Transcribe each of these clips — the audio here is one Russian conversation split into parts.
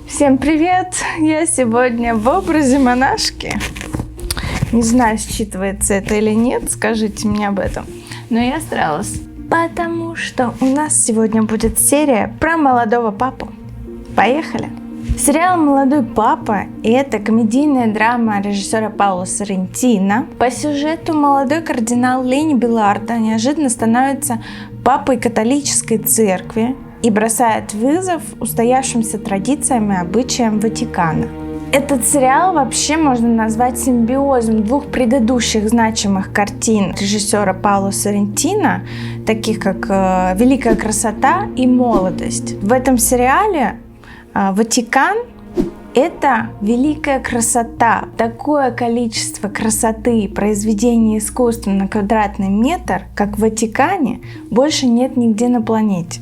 Всем привет! Я сегодня в образе монашки. Не знаю, считывается это или нет, скажите мне об этом. Но я старалась, потому что у нас сегодня будет серия про молодого папу. Поехали! Сериал «Молодой папа» – это комедийная драма режиссера Паоло Соррентино. По сюжету молодой кардинал Ленни Беллардо неожиданно становится папой католической церкви и бросает вызов устоявшимся традициям и обычаям Ватикана. Этот сериал вообще можно назвать симбиозом двух предыдущих значимых картин режиссера Паоло Соррентино, таких как «Великая красота» и «Молодость». В этом сериале Ватикан – это великая красота. Такое количество красоты и произведений искусства на квадратный метр, как в Ватикане, больше нет нигде на планете.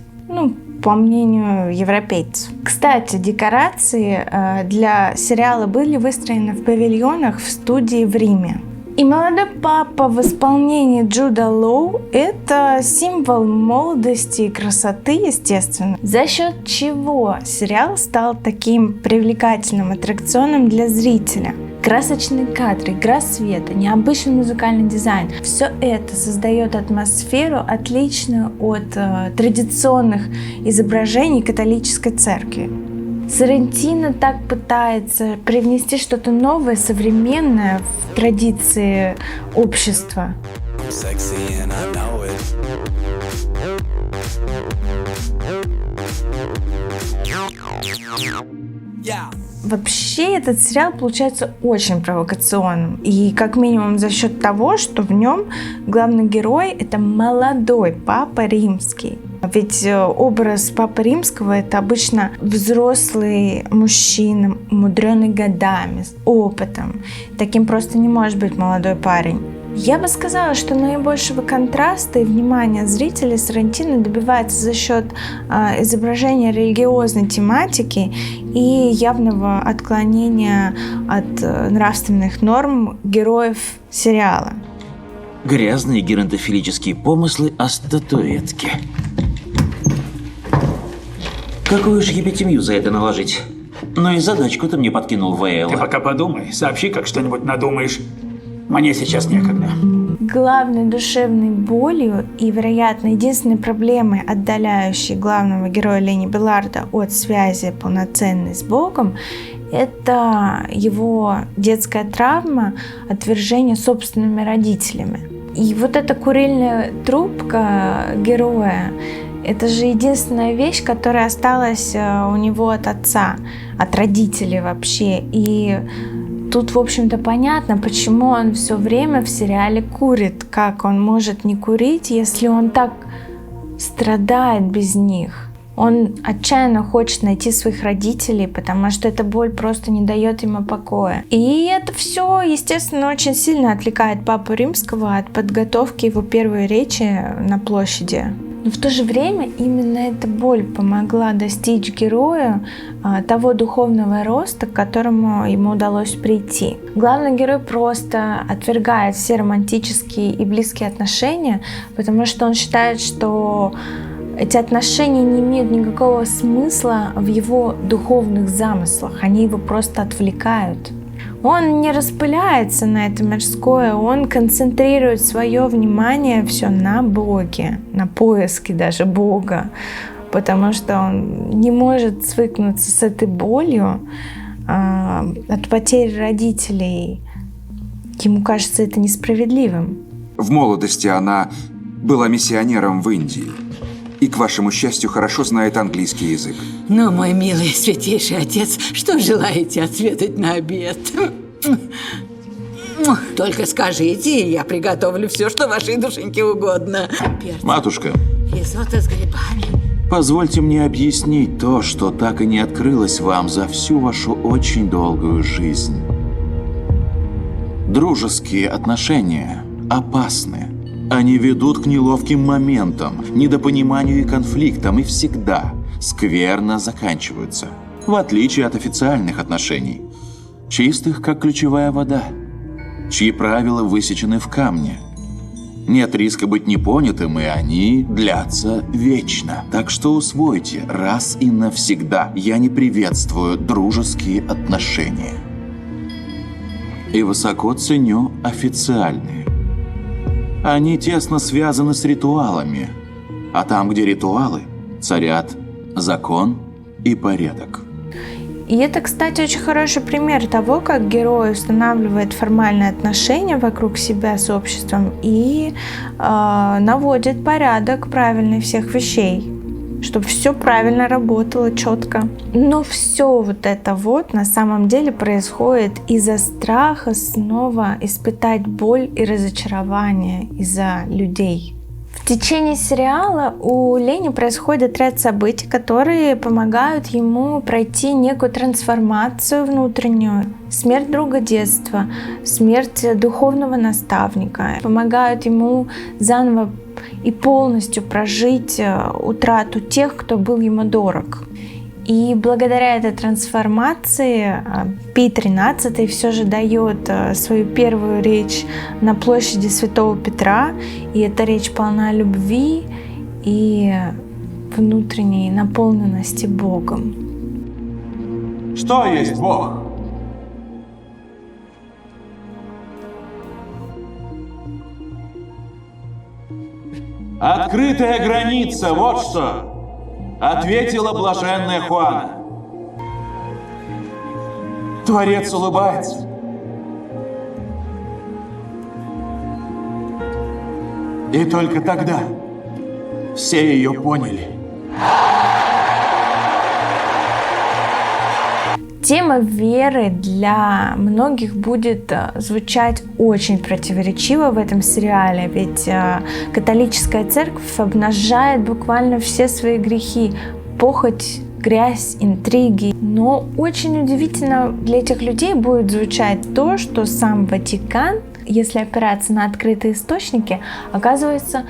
По мнению европейцев. Кстати, декорации для сериала были выстроены в павильонах в студии в Риме. И «Молодой папа» в исполнении Джуда Лоу – это символ молодости и красоты, естественно. За счет чего сериал стал таким привлекательным аттракционом для зрителя. Красочные кадры, игра света, необычный музыкальный дизайн – все это создает атмосферу, отличную от традиционных изображений католической церкви. Соррентино так пытается привнести что-то новое, современное в традиции общества. Вообще этот сериал получается очень провокационным. И как минимум за счет того, что в нем главный герой – это молодой папа римский. Ведь образ папы римского – это обычно взрослый мужчина, умудренный годами, с опытом. Таким просто не может быть молодой парень. Я бы сказала, что наибольшего контраста и внимания зрителей Соррентино добивается за счет изображения религиозной тематики и явного отклонения от нравственных норм героев сериала. Грязные геронтофилические помыслы о статуэтке. Какую ж епитемию за это наложить? Ну и задачку ты мне подкинул, Вейл. Ты пока подумай, сообщи, как что-нибудь надумаешь. Мне сейчас некогда. Главной душевной болью и, вероятно, единственной проблемой, отдаляющей главного героя Ленни Беллардо от связи полноценной с Богом, это его детская травма отвержения собственными родителями. И вот эта курильная трубка героя – это же единственная вещь, которая осталась у него от отца, от родителей вообще. И тут, в общем-то, понятно, почему он все время в сериале курит. Как он может не курить, если он так страдает без них? Он отчаянно хочет найти своих родителей, потому что эта боль просто не дает ему покоя. И это все, естественно, очень сильно отвлекает папу римского от подготовки его первой речи на площади. Но в то же время именно эта боль помогла достичь герою того духовного роста, к которому ему удалось прийти. Главный герой просто отвергает все романтические и близкие отношения, потому что он считает, что эти отношения не имеют никакого смысла в его духовных замыслах, они его просто отвлекают. Он не распыляется на это мирское, он концентрирует свое внимание все на Боге, на поиске даже Бога, потому что он не может свыкнуться с этой болью от потери родителей. Ему кажется это несправедливым. В молодости она была миссионером в Индии. И, к вашему счастью, хорошо знает английский язык. Ну, мой милый святейший отец, что желаете отведать на обед? Только скажите, и я приготовлю все, что вашей душеньке угодно. Матушка, Ризотто с грибами. позвольте мне объяснить то, что так и не открылось вам за всю вашу очень долгую жизнь. Дружеские отношения опасны. Они ведут к неловким моментам, недопониманию и конфликтам и всегда скверно заканчиваются, в отличие от официальных отношений, чистых, как ключевая вода, чьи правила высечены в камне. Нет риска быть непонятым, и они длятся вечно. Так что усвойте раз и навсегда: я не приветствую дружеские отношения. И высоко ценю официальные. Они тесно связаны с ритуалами. А там, где ритуалы, царят закон и порядок. И это, кстати, очень хороший пример того, как герой устанавливает формальные отношения вокруг себя с обществом и наводит порядок правильный всех вещей, чтобы все правильно работало, четко. Но все вот это вот на самом деле происходит из-за страха снова испытать боль и разочарование из-за людей. В течение сериала у Лени происходит ряд событий, которые помогают ему пройти некую трансформацию внутреннюю. Смерть друга детства, смерть духовного наставника. Помогают ему заново и полностью прожить утрату тех, кто был ему дорог. И благодаря этой трансформации Пий XIII все же дает свою первую речь на площади Святого Петра, и эта речь полна любви и внутренней наполненности Богом. Что есть Бог? Открытая граница, вот что! Ответила блаженная Хуана. Творец улыбается. И только тогда все ее поняли. Тема веры для многих будет звучать очень противоречиво в этом сериале, ведь католическая церковь обнажает буквально все свои грехи: похоть, грязь, интриги. Но очень удивительно для этих людей будет звучать то, что сам Ватикан, если опираться на открытые источники, оказывается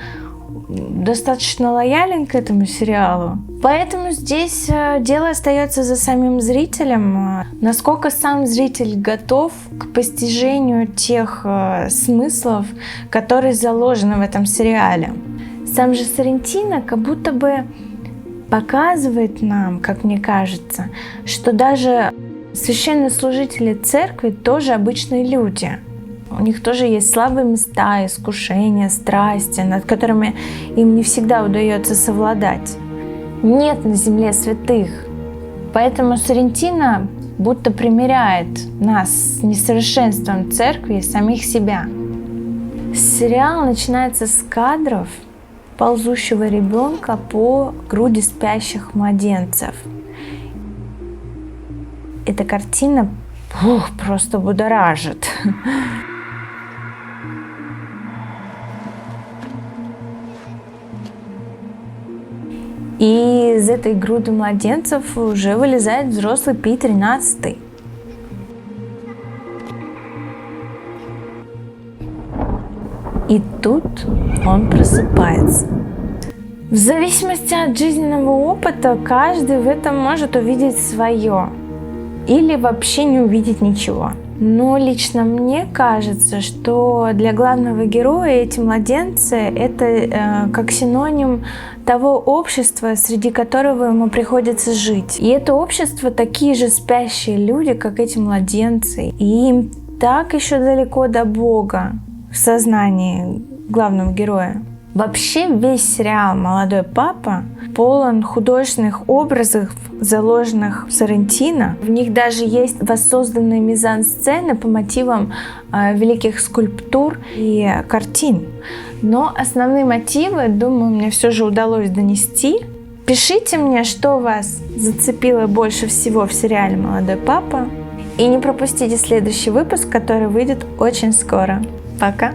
достаточно лоялен к этому сериалу. Поэтому здесь дело остается за самим зрителем, насколько сам зритель готов к постижению тех смыслов, которые заложены в этом сериале. Сам же Соррентино как будто бы показывает нам, как мне кажется, что даже священнослужители церкви тоже обычные люди. У них тоже есть слабые места, искушения, страсти, над которыми им не всегда удается совладать. Нет на земле святых. Поэтому Соррентино будто примиряет нас с несовершенством церкви и самих себя. Сериал начинается с кадров ползущего ребенка по груди спящих младенцев. Эта картина просто будоражит. И из этой груды младенцев уже вылезает взрослый Пий XIII. И тут он просыпается. В зависимости от жизненного опыта каждый в этом может увидеть свое или вообще не увидеть ничего. Но лично мне кажется, что для главного героя эти младенцы — это как синоним того общества, среди которого ему приходится жить. И это общество такие же спящие люди, как эти младенцы. И им так еще далеко до Бога в сознании главного героя. Вообще весь сериал «Молодой папа» полон художественных образов, заложенных в Соррентино. В них даже есть воссозданные мизансцены по мотивам великих скульптур и картин. Но основные мотивы, думаю, мне все же удалось донести. Пишите мне, что вас зацепило больше всего в сериале «Молодой папа». И не пропустите следующий выпуск, который выйдет очень скоро. Пока!